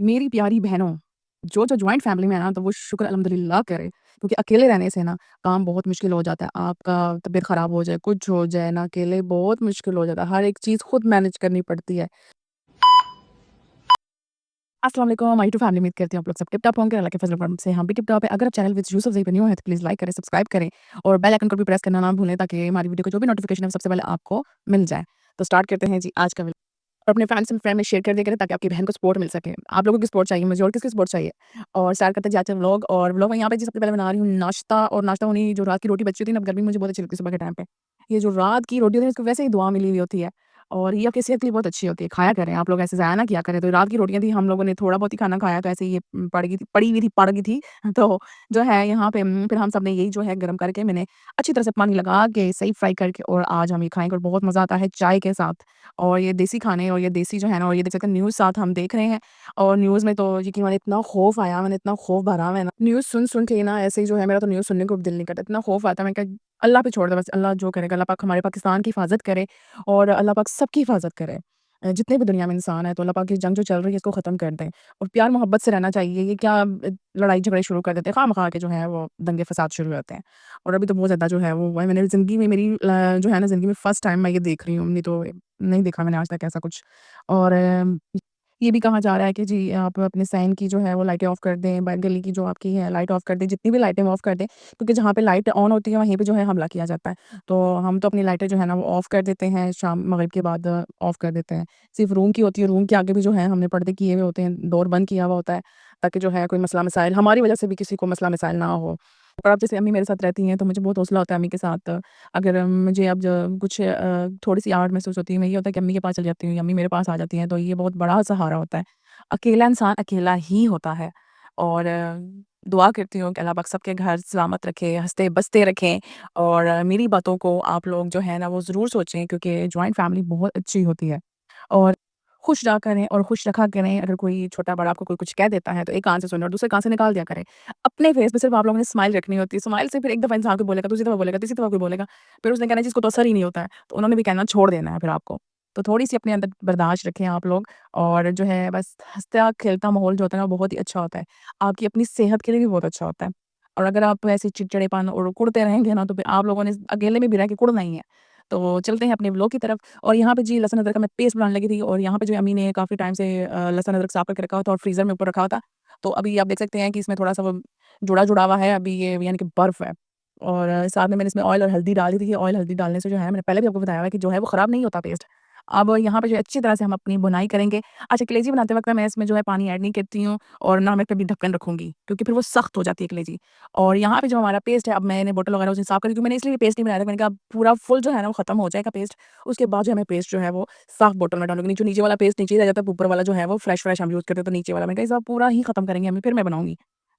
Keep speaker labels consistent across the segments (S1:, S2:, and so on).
S1: मेरी प्यारी बहनों, जो जॉइंट फैमिली में है ना, तो वो शुक्र अल्हम्दुलिल्लाह करे, क्योंकि अकेले रहने से ना काम बहुत मुश्किल हो जाता है। आपका तबीयत ख़राब हो जाए, कुछ हो जाए ना, अकेले बहुत मुश्किल हो जाता है। हर एक चीज़ खुद मैनेज करनी पड़ती है। अस्सलाम वालेकुम माय टू फैमिली, उम्मीद करती हूँ आप लोग सब टिप-टॉप होंगे। अल्लाह के फज़ल करम से हम भी टिप-टॉप है। अगर आप चैनल विद यूसुफ ज़ई पे न्यू हैं, तो प्लीज़ लाइक करें, सब्सक्राइब करें और बेल आइकन को भी प्रेस करना ना भूलें, ताकि हमारी वीडियो का जो भी नोटिफ़िकेशन है, वो सबसे पहले आपको मिल जाए। तो स्टार्ट करते हैं जी आज का वीडियो। और अपने फैन्स एंड फ्रेंड में शेयर कर दिया करें, ताकि आपकी बहन को सपोर्ट मिल सके। आप लोगों की सपोर्ट चाहिए मुझे, और किसकी सपोर्ट चाहिए? और स्टार्ट करते हैं जी आज का व्लॉग। और व्लॉग में यहाँ पे जी सबसे पहले बना रही हूँ नाश्ता, और नाश्ता होनी जो रात की रोटी बची होती है ना, अब गर्मी में मुझे बहुत अच्छी लगती है सुबह के टाइम पे। ये जो रात की रोटी होती है, इसको वैसे ही दुआ मिली हुई होती है, और ये आपकी सेहत के लिए बहुत अच्छी होती है। खाया करें आप लोग, ऐसे ज़ाया ना किया करें। तो रात की रोटियाँ थी, हम लोगों ने थोड़ा बहुत ही खाना खाया, तो ऐसे ही ये पड़ गई थी। तो जो है यहाँ पे फिर हम सब ने यही जो है गरम करके, मैंने अच्छी तरह से पानी लगा के सही फ्राई करके, और आज हम ये खाएँगे, और बहुत मज़ा आता है चाय के साथ। और ये देसी खाने, और ये देसी जो है ना, और ये देख सकते हैं न्यूज़ साथ हम देख रहे हैं। और न्यूज़ में तो यकीन मानिए इतना खौफ आया, मैंने इतना खौफ भरा हुआ है ना, न्यूज़ सुन-सुन के ना ऐसे ही जो है, मेरा तो न्यूज़ सुनने को भी दिल नहीं करता। इतना खौफ आता है, मैं कहा अल्लाह पे छोड़ दो बस, अल्लाह जो करेगा, अल्लाह पाक हमारे पाकिस्तान की हिफ़ाज़त करे, और अल्लाह पाक सबकी हिफ़ाज़त करे। जितने भी दुनिया में इंसान हैं, तो अल्लाह पाक ये जंग जो चल रही है, इसको ख़त्म कर दें, और प्यार मोहब्बत से रहना चाहिए। ये क्या लड़ाई झगड़े शुरू कर देते हैं, ख़ाह-मख़ाह के जो है वो दंगे फ़साद शुरू हो जाते हैं। और अभी तो बहुत ज़्यादा जो है वो हुआ है। मैंने ज़िंदगी में मेरी जो है ना, ज़िंदगी में फर्स्ट टाइम मैं ये देख रही हूँ, नहीं तो नहीं देखा मैंने आज तक ऐसा कुछ। और ये भी कहा जा रहा है कि जी आप अपने सहन की जो है वो लाइटें ऑफ़ कर दें, ब गली की जो आपकी है लाइट ऑफ़ कर दें, जितनी भी लाइटें ऑफ़ कर दें, क्योंकि जहाँ पे लाइट ऑन होती है, वहीं पे जो है हमला किया जाता है। तो हम तो अपनी लाइटें जो है ना वो ऑफ़ कर देते हैं, शाम मग़रिब के बाद ऑफ़ कर देते हैं। सिर्फ़ रूम की होती है, रूम के आगे भी जो है हमने पर्दे किए हुए होते हैं, डोर बंद किया हुआ होता है, ताकि जो है कोई मसला मसाइल हमारी वज़ह से भी किसी को मसला मसाइल ना हो। और अब जैसे अम्मी मेरे साथ रहती हैं, तो मुझे बहुत हौसला होता है अम्मी के साथ। अगर मुझे अब ज कुछ थोड़ी-सी आहट महसूस होती है, मैं ये होता है कि अम्मी के पास चली जाती हूँ, या अम्मी मेरे पास आ जाती हैं, तो ये बहुत बड़ा सहारा होता है। अकेला इंसान अकेला ही होता है। और दुआ करती हूँ कि अल्लाह पाक सबके घर सलामत रखे, हँसते-बसते रखें, और मेरी बातों को आप लोग जो है ना वो ज़रूर सोचें, क्योंकि जॉइंट फैमिली बहुत अच्छी होती है। और खुश रहा करें और खुश रखा करें। अगर कोई छोटा-बड़ा आपको कोई कुछ कह देता है, तो एक कान से सुने और दूसरे कान से निकाल दिया करें। अपने फेस पे सिर्फ़ आप लोगों ने स्माइल रखनी होती है। स्माइल से फिर एक दफ़ा इंसान कोई बोलेगा, दूसरी दफ़ा बोलेगा, तीसरी दफ़ा कोई बोलेगा, फिर उसने कहना है जिसको तो असर ही नहीं होता है, तो उन्होंने भी कहना छोड़ देना है फिर आपको। तो थोड़ी-सी अपने अंदर बर्दाश्त रखें आप लोग, और जो है बस हँसता-खेलता माहौल जो होता है ना, वो बहुत ही अच्छा होता है। आपकी अपनी सेहत के लिए भी बहुत अच्छा होता है। और अगर आप ऐसे चिड़चिड़ेपन और कुढ़ते रहेंगे ना, तो फिर आप लोगों ने अकेले में भी रह के कुढ़ना ही है। तो चलते हैं अपने व्लॉग की तरफ। और यहाँ पे जी लहसुन अदरक का मैं पेस्ट बनाने लगी थी, और यहाँ पे जो अम्मी ने काफ़ी टाइम से लहसुन अदरक साफ़ करके रखा हुआ था, और फ्रीज़र में ऊपर रखा हुआ था। तो अभी आप देख सकते हैं कि इसमें थोड़ा-सा वो जुड़ा-जुड़ा हुआ है, अभी ये यानी कि बर्फ़ है। और साथ में मैंने इसमें ऑयल और हल्दी डाली थी। ऑयल हल्दी डालने से जो है, मैंने पहले भी आपको बताया हुआ है कि जो है वो ख़राब नहीं होता पेस्ट। अब यहाँ पे जो है अच्छी तरह से हम अपनी बुनाई करेंगे। अच्छा, कलेजी बनाते वक़्त मैं इसमें जो है पानी ऐड नहीं करती हूँ, और ना मैं कभी ढक्कन रखूँगी, क्योंकि फिर वो सख्त हो जाती है कलेजी। और यहाँ पे जो हमारा पेस्ट है, अब मैंने बोतल वगैरह उसे साफ़ कर दी, क्योंकि मैंने इसलिए पेस्ट नहीं बनाया था। मैंने कहा पूरा फुल जो है ना वो ख़त्म हो जाएगा पेस्ट, उसके बाद जो है मैं पेस्ट जो है वो साफ़ बोतल में डालूँगी। नीचे नीचे वाला पेस्ट नीचे ही रह जाता है, ऊपर वाला जो है वो फ्रेश हम यूज़ करते हैं, तो नीचे वाला मैंने कहा इस बार पूरा ही ख़त्म करेंगे हम, फिर मैं बनाऊँगी।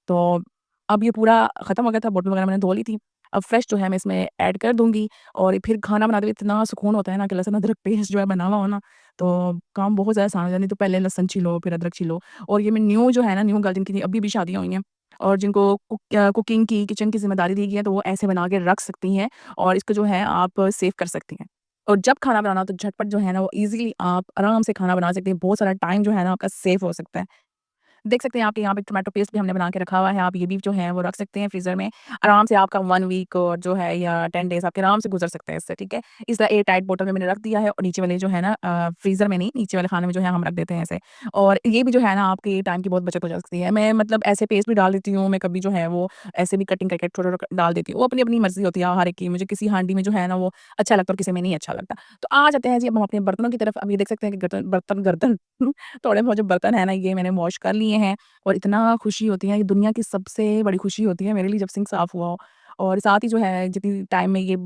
S1: तो अब ये पूरा ख़त्म हो गया था, बोतल वगैरह मैंने धो ली थी। अब फ्रेश जो है मैं इसमें ऐड कर दूँगी, और फिर खाना बनाते हुए इतना सुकून होता है ना, कि लहसुन अदरक पेस्ट जो है बना हुआ हो ना, तो काम बहुत ज़्यादा आसान हो जाता है। नहीं तो पहले लहसुन छिलो, फिर अदरक छिलो। और ये मैं न्यू जो है ना, न्यू गर्ल जिनकी अभी-अभी शादियाँ हुई हैं, और जिनको कुकिंग की, किचन की ज़िम्मेदारी दी गई है, तो वो ऐसे बना के रख सकती हैं, और इसको जो है आप सेव कर सकती हैं। और जब खाना बनाना हो, तो झटपट जो है ना वो ईज़िली आप आराम से खाना बना सकते हैं। बहुत सारा टाइम जो है ना आपका सेव हो सकता है। देख सकते हैं आपके यहाँ पे टोमेटो पेस्ट भी हमने बना के रखा हुआ है, आप ये भी जो है वो रख सकते हैं फ्रीज़र में। आराम से आपका 1 वीक और जो है या 10 डेज़ आपके आराम से गुज़र सकते हैं इससे, ठीक है? इस तरह एयर टाइट बोतल में मैंने रख दिया है, और नीचे वाले जो है ना फ्रीज़र में नहीं, नीचे वाले खाने में जो है हम रख देते हैं ऐसे। और ये भी जो है ना आपके टाइम की बहुत बचत हो जा सकती है। मैं मतलब ऐसे पेस्ट भी डाल देती हूँ, मैं कभी जो है वो ऐसे भी कटिंग करके छोटा-छोटा डाल देती हूँ। वो अपनी-अपनी मर्ज़ी होती है हर एक की, मुझे किसी हांडी में जो है ना वो अच्छा लगता है, और किसी में नहीं अच्छा लगता। तो आ जाते हैं जी अब हम अपने बर्तनों की तरफ। अब ये देख सकते हैं कि बर्तन गर्दन थोड़े बहुत जो बर्तन है ना, ये मैंने वॉश कर लिए हैं। और इतना खुशी होती है, ये दुनिया की सबसे बड़ी खुशी होती है मेरे लिए, जब सिंक साफ़ हुआ हो। और साथ ही जो है जितनी टाइम में ये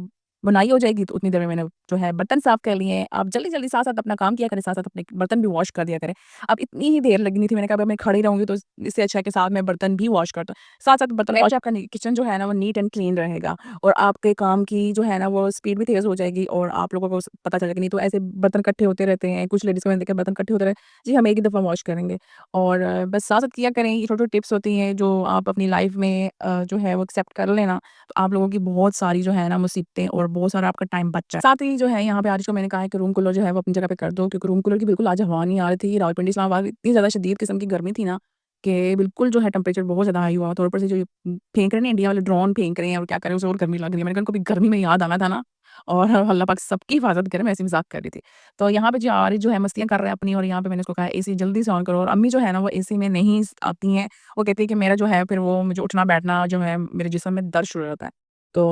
S1: बुनाई हो जाएगी, तो उतनी देर में मैंने जो है बर्तन साफ़ कर लिए हैं। आप जल्दी-जल्दी साथ-साथ अपना काम किया करें, साथ-साथ अपने बर्तन भी वॉश कर दिया करें। अब इतनी ही देर लगनी थी, मैंने कहा अब मैं खड़ी रहूँगी, तो इससे अच्छा है कि साथ में बर्तन भी वॉश कर दूँ। साथ-साथ बर्तन वॉश, आपका किचन जो है ना वो नीट एंड क्लीन रहेगा, और आपके काम की जो है ना वो स्पीड भी तेज़ हो जाएगी, और आप लोगों को पता चलेगा। नहीं तो ऐसे बर्तन इकट्ठे होते रहते हैं, कुछ लेडीज़ को मैंने देखा बर्तन इकट्ठे होते रहे, जी हम एक ही दफ़ा वॉश करेंगे। और बस साथ-साथ किया करें, ये छोटी-छोटी टिप्स होती हैं जो आप अपनी लाइफ़ में जो है वो एक्सेप्ट कर लें ना, तो आप लोगों की बहुत सारी जो है ना मुसीबतें और बहुत सारा आपका टाइम बच जाए। साथ ही जो है यहाँ पे आरिश को मैंने कहा है कि रूम कूलर जो है वो अपनी जगह पे कर दो, क्योंकि रूम कूलर की बिल्कुल आज हवा नहीं आ रही थी। रावलपिंडी इस्लामाबाद इतनी ज़्यादा शदीद किस्म की गर्मी थी ना कि बिल्कुल जो है टेम्परेचर बहुत ज़्यादा हाई हुआ। तो ऊपर से जो ये फेंक रहे हैं ना इंडिया वाले ड्रोन फेंक रहे हैं और क्या कर रहे हैं, उसे और गर्मी लग रही है। मैंने कहा उनको भी गर्मी में याद आना था ना, और अल्लाह पाक सबकी हिफाज़त करे, मैं ऐसे मज़ाक कर रही थी। तो यहाँ पे जो आरिश जो है मस्तियाँ कर रहा है अपनी, और यहाँ पे मैंने उसको कहा एसी जल्दी से ऑन करो, और अम्मी जो है ना वो एसी में नहीं आती हैं। वो कहती है कि मेरा जो है फिर वो मुझे उठना-बैठना जो है मेरे जिस्म में दर्द शुरू हो जाता है। तो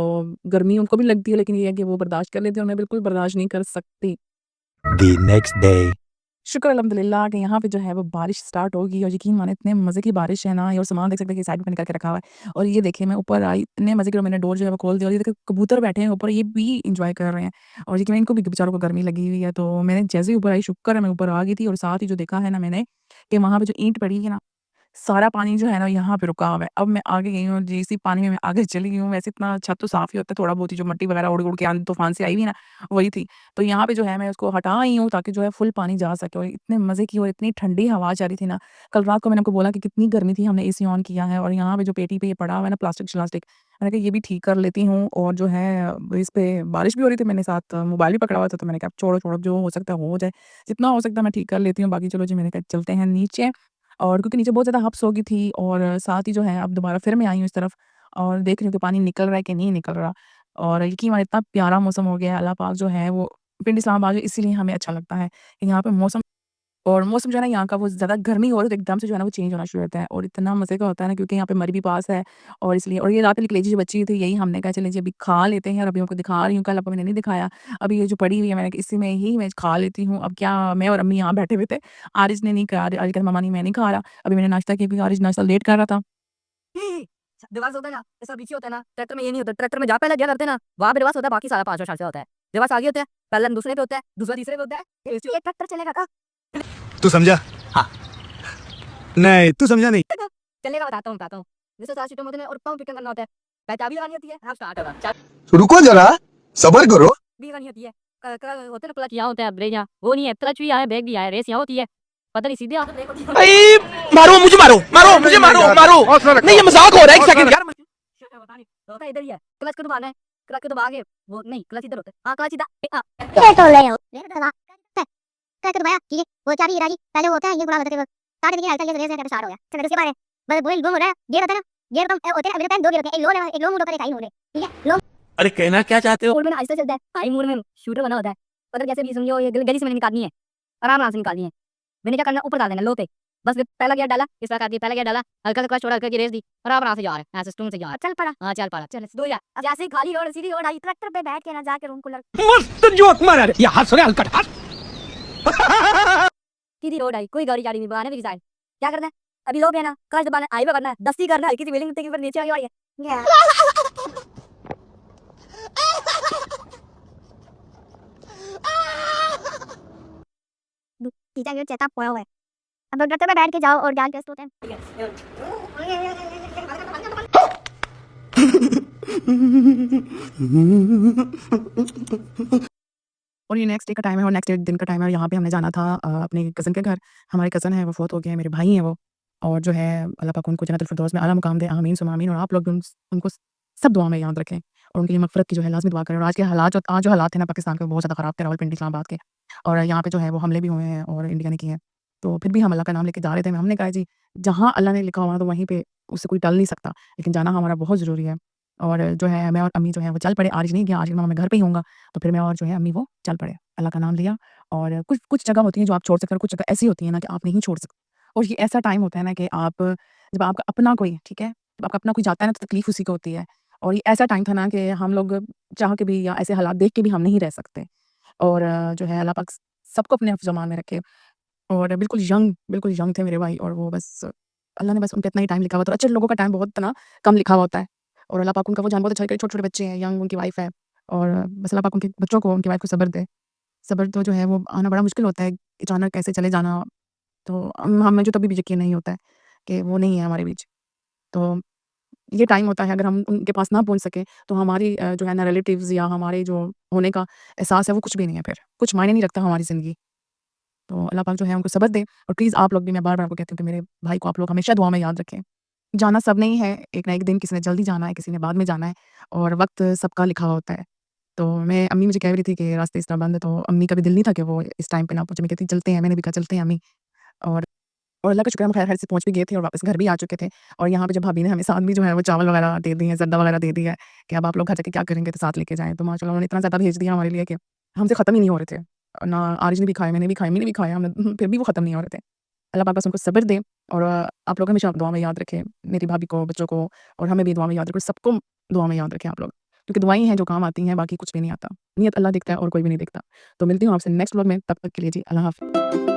S1: गर्मी उनको भी लगती है, लेकिन ये है कि वो बर्दाश्त कर लेती है और मैं बिल्कुल बर्दाश्त नहीं कर सकती।
S2: The next day.
S1: शुक्र अल्हम्दुलिल्लाह कि यहाँ पे जो है वो बारिश स्टार्ट होगी, और यकीन माने इतने मज़े की बारिश है ना, ये और सामान देख सकते हैं कि साइड में मैंने करके रखा हुआ है। और ये देखिए मैं ऊपर आई, इतने मज़े के, और मैंने डोर जो है वो खोल दिया, और ये देखिए कबूतर बैठे हैं ऊपर, ये भी एन्जॉय कर रहे हैं। और ये कि इनको भी बेचारों को गर्मी लगी हुई है, तो मैंने जैसे ही ऊपर आई, शुक्र है मैं ऊपर आ गई थी। और साथ ही जो देखा है ना मैंने कि वहाँ पे जो ईंट पड़ी है ना, सारा पानी जो है ना यहाँ पे रुका हुआ है। अब मैं आगे गई हूँ, जैसे ही पानी में मैं आगे चली गई हूँ, वैसे इतना छत तो साफ़ ही होता है, थोड़ा बहुत ही जो मट्टी वगैरह उड़-उड़ के आंधी-तूफ़ान से आई हुई है ना, वही थी। तो यहाँ पे जो है मैं उसको हटा आई हूँ ताकि जो है फुल पानी जा सके, और इतने मज़े की और इतनी ठंडी हवा चल रही थी ना। कल रात को मैंने आपको बोला कि कितनी गर्मी थी, हमने एसी ऑन किया है, और यहाँ पे जो पेटी पे ये पड़ा हुआ है ना प्लास्टिक-श्लास्टिक, मैंने कहा ये भी ठीक कर लेती हूँ। और जो है इस पे बारिश भी हो रही थी, मैंने साथ मोबाइल भी पकड़ा हुआ था, तो मैंने कहा छोड़ो-छोड़ो, जो हो सकता है हो जाए। जितना हो सकता है मैं ठीक कर लेती हूँ, बाकी चलो जी मैंने कहा चलते हैं नीचे। और क्योंकि नीचे बहुत ज़्यादा हब्स हो गई थी, और साथ ही जो है अब दोबारा फिर मैं आई हूँ इस तरफ, और देख रही हूँ कि पानी निकल रहा है कि नहीं निकल रहा। और यकीन मानिए इतना प्यारा मौसम हो गया है, अल्लाह पाक जो है वो पिंड इस्लामाबाद इसीलिए हमें अच्छा लगता है कि यहाँ पे मौसम, और मौसम जो है ना यहाँ का वो ज़्यादा गर्मी हो रही है तो एकदम से जो है ना वो चेंज होना शुरू होता है, और इतना मज़े का होता है ना, क्योंकि यहाँ पे मरी भी पास है। और इसलिए, और ये रात वाली कलेजी जो बची थी, यही हमने कहा चलिए जी अभी खा लेते हैं, और अभी आपको दिखा रही हूँ, कल आपको मैंने नहीं दिखाया। अभी ये जो पड़ी हुई है मैंने कहा इसी में ही मैं खा लेती हूँ। अब क्या, मैं और अम्मी यहाँ बैठे हुए थे, आरिज़ ने नहीं कहा, आरिज़ कहता मम्मा नहीं मैं नहीं खा रहा। अभी मैंने नाश्ता किया, क्योंकि आरिज़ नाश्ता लेट कर रहा था।
S3: रिवर्स होता है ना, जैसा पीछे होता है ना, ट्रैक्टर में ये नहीं होता। ट्रैक्टर में जहाँ पहले गियर करते हैं ना, वहाँ पे रिवर्स होता है, बाकी सारा 5 साल से होता है। रिवर्स आगे होता है, पहला दूसरे पे होता है, दूसरा तीसरे पे होता है। ये ट्रैक्टर चलेगा का
S2: तू समझा? हाँ। नहीं, तू समझा नहीं।
S3: चलेगा, बताता हूँ। जैसे 7 सीटर होते हैं और पंप फिट करना होता है। पहले चाबी लगानी होती है, अब स्टार्ट होगा। चाबी
S2: रुको जरा, सबर करो।
S3: लगानी होती है। होते हैं ना क्लच यहाँ होता है, ब्रेक यहाँ, वो नहीं है। क्लच भी यहाँ है, ब्रेक भी यहाँ है, रेस यहाँ होती है। पता नहीं सीधे हाथ ब्रेक होती है।
S4: अरे मारो मुझे, मारो नहीं, ये मजाक हो रहा है, एक सेकंड यार।
S3: पता नहीं होता है, इधर ही है। क्लच को दबाना है, क्लच को दबा के वो नहीं, क्लच इधर होता है। हाँ, क्लच इधर।
S5: ये तो ले हो क्या दबाया ठीक है वो चाबी राजी पहले वो होता है ये बुला बता के स्टार्ट देखिए हल्का ये रेस स्टार्ट हो गया चलो इसके बारे बस वही घूम रहा है गियर होता है ना गियर कम होते हैं मेरे पास 2 गियर होते हैं एक लो मोड होता है एक हाई मोड है ठीक है लो
S4: अरे कहना क्या चाहते हो?
S3: मोड में ना आहिस्ता चलता है, हाई मोड में शूटर बना होता है। मतलब जैसे भी समझो ये गली से मैंने निकालनी है, आराम से निकालनी है। मैंने क्या करना, ऊपर डाल देना लो पे, बस पहला गियर डाला, इस तरह कर दिया, पहला गियर डाला, हल्का सा क्लच छोड़ा, हल्का की रेस दी, आराम से जा रहा है, ऐसे स्टून से जा रहा है।
S5: चल पड़ा
S3: हाँ चल पड़ा, चल दो जा। अब जैसे ही खाली रोड सीधी रोड आई,
S5: ट्रैक्टर पे बैठ के ना जाके रूम कूलर
S4: मस्त जोक मारा रे, ये हाथ सुने हल्का हाथ।
S3: सीधी रोड आई, कोई गाड़ी जा रही नहीं, बहाने भी साइड। क्या करना है अभी, लो पे है ना, क्लच दबाना है, हाईवे करना है, दस्ती करना है, हल्की सी व्हीलिंग के ऊपर नीचे आई है।
S5: सीधा गियर चेता पोया हुआ है अब ट्रैक्टर पे बैठ के जाओ और जान टेस्ट होते हैं
S1: और ये नेक्स्ट डे का टाइम है, और नेक्स्ट दिन का टाइम है, और यहाँ पे हमने जाना था अपने कज़न के घर। हमारे कज़न है वो फ़ौत हो गए हैं, मेरे भाई हैं वो, और जो है अल्लाह पाक उनको जन्नतुल फ़िरदौस में आला मुकाम दे, आमीन सुम्मा आमीन। और आप लोग भी उनको सब दुआ में याद रखें, और उनके लिए मग़फ़िरत की जो है लाज़मी दुआ करें। और आज जो हालात थे ना पाकिस्तान के, बहुत ज़्यादा ख़राब थे, रावलपिंडी इस्लामाबाद के, और यहाँ पे जो है वो हमले भी हुए हैं और इंडिया ने किए हैं। तो फिर भी हम अल्लाह का नाम लेके जा रहे थे। हमने कहा जी जहाँ अल्लाह ने लिखा हुआ तो वहीं पे उससे कोई टल नहीं सकता, लेकिन जाना हमारा बहुत ज़रूरी है। और जो है मैं और अम्मी जो है वो चल पड़े, आज नहीं गया, आज मैं घर पे ही होऊँगा, तो फिर मैं और जो है अम्मी वो चल पड़े, अल्लाह का नाम लिया। और कुछ कुछ जगह होती हैं जो आप छोड़ सकते हैं, और कुछ जगह ऐसी होती है ना कि आप नहीं छोड़ सकते। और ये ऐसा टाइम होता है ना कि आप, जब आपका अपना कोई, ठीक है, जब आपका अपना कोई जाता है ना तो तकलीफ़ उसी को होती है। और ये ऐसा टाइम था ना कि हम लोग चाह के भी या ऐसे हालात देख के भी हम नहीं रह सकते। और जो है अल्लाह पाक सबको अपने हिफ्ज़ अमान में रखे। और बिल्कुल यंग थे मेरे भाई, और वो बस अल्लाह ने बस उन पे इतना ही टाइम लिखा हुआ था। अच्छे लोगों का टाइम बहुत ना कम लिखा हुआ होता है, और अल्लाह पाक उनका वो जान बहुत अच्छा करे। छोटे-छोटे बच्चे हैं, यंग उनकी वाइफ़ है, और बस अल्लाह पाक उनके बच्चों को, उनकी वाइफ़ को सब्र दे। सब्र तो जो है वो आना बड़ा मुश्किल होता है, अचानक कैसे चले जाना, तो हमें जो तभी भी यकीन नहीं होता है कि वो नहीं है हमारे बीच। तो ये टाइम होता है, अगर हम उनके पास ना पहुँच सकें, तो हमारी जो है ना रिलेटिव्स या हमारे जो होने का एहसास है वो कुछ भी नहीं है फिर, कुछ मायने नहीं रखता हमारी ज़िंदगी। तो अल्लाह पाक जो है उनको सब्र दे, और प्लीज़ आप लोग भी, मैं बार-बार आपको कहती हूँ कि मेरे भाई को आप लोग हमेशा दुआ में याद रखें। जाना सब नहीं है, एक ना एक दिन किसी ने जल्दी जाना है, किसी ने बाद में जाना है, और वक़्त सबका लिखा हुआ होता है। तो मैं अम्मी मुझे कह रही थी कि रास्ते इस तरह बंद है, तो अम्मी का भी दिल नहीं था कि वो इस टाइम पे ना पहुँचे। मैं कहती चलते हैं, मैंने भी कहा चलते हैं अम्मी। और अल्लाह का शुक्र है हम खैर से पहुँच भी गए थे और वापस घर भी आ चुके थे। और यहाँ पे जब भाभी ने हमें साथ भी जो है वो चावल वगैरह दे दिए हैं, ज़र्दा वगैरह दे दिया है कि अब आप लोग घर जाके क्या करेंगे तो साथ लेके जाएँ। तो माशाल्लाह उन्होंने इतना ज़्यादा भेज दिया हमारे लिए कि हमसे ख़त्म ही नहीं हो रहे थे। ना आरिज़ ने भी खाए, मैंने भी खाए, अम्मी ने भी खाए, हमने फिर भी वो ख़त्म नहीं हो रहे थे। अल्लाह पाक बस उनको सब्र दे और आप लोग हमेशा दुआ में याद रखें, मेरी भाभी को, बच्चों को और हमें भी दुआ में याद रखें, सबको दुआ में याद रखें आप लोग। क्योंकि दुआएँ ही हैं जो काम आती हैं, बाकी कुछ भी नहीं आता। नियत अल्लाह देखता है और कोई भी नहीं देखता। तो मिलती हूँ आपसे नेक्स्ट व्लॉग में, तब तक के लिए जी अल्लाह हाफ़िज़।